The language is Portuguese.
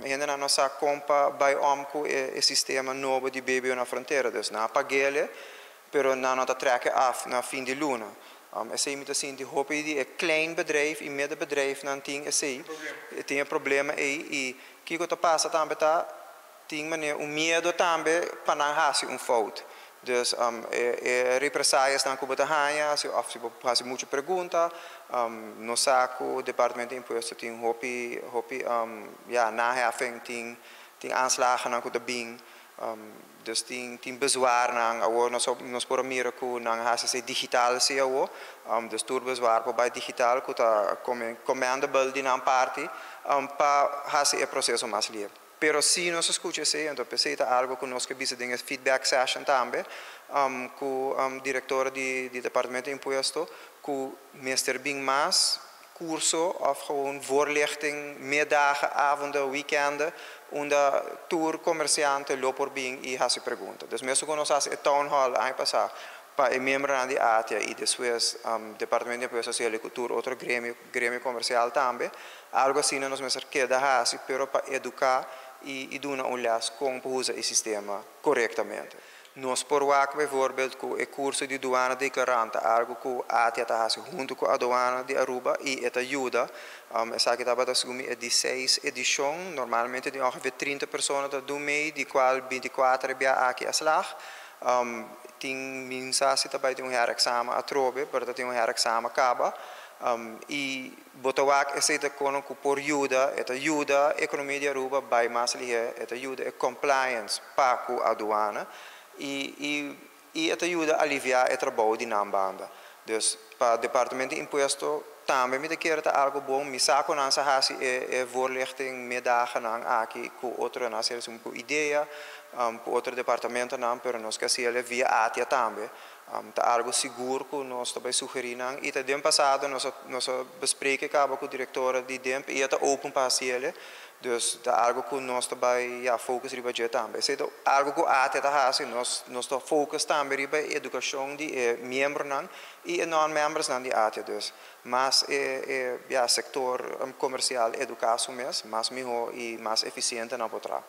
Ainda na nossa compa vai omco e sistema novo de bebê na fronteira, dus na pagele, pero na nota trekken af na fim de luna. Esse imita assim de roupa e klein bedrijf e middenbedrijf nan ting esse tem problema e que que passa também tá tem maneira medo também para não fazer fout. Dus represálias na Cuba da Raia, se faz muita pergunta, no saco, o departamento de imposto tem hopi na heffing tem aanslagen na Cuba bing, dus tem bezwaar na agora nós por mira ku na HCC digital se awo, dus tur bezwaar por digital ku ta commendable di na parte, pa HCC processo mais livre. Pero se nós escutamos isso, então pensei algo que nós que visitamos feedback session também, com o diretor do departamento de imposto, com o Mr. Bing Mas, curso of gewoon voorlichting, middagen, avonden, weekenden, onde tour comerciante lopen Bing e has pergunta. Dus mesmo quando nós fazemos town hall ano passado, para o membro da ATIA e depois departamento de imposto social e cultura, outro grêmio comercial também, algo assim nós mesmo queda assim, pero para educar e dar olhar como usa o sistema corretamente. Nós por lá, bijvoorbeeld, com o curso de douana declarante, algo que a ATIA está junto com a aduana de Aruba e esta ajuda, essa que estava assumir é de 6 edição, normalmente de ongeveer 30 pessoas do mês, de qual 24 é aqui a slag. Tem mensagem também de exame a trobe, para ter exame acaba. E botawak essa cono que por ajuda a economia de Aruba vai mais ali ajuda a compliance para a aduana e ajuda a aliviar o trabalho de Nambanda. Dus para o departamento de imposto também me quer algo bom, me saco na hasi voorlichting middagen aqui com outra na ser uma ideia, com outro departamento não, pero nós que se via ATIA também. Tá algo seguro que nós também sugerimos e até ano passado nós bespreken com o diretor de DEMP e está open para ele, dus tá algo que nós também focus riba je também. Se algo que a ATIA tá assim nós tá focus também riba educação de membros não e non members não de ATIA dus, mas sector comercial educação mesmo, mais melhor e mais eficiente na potra.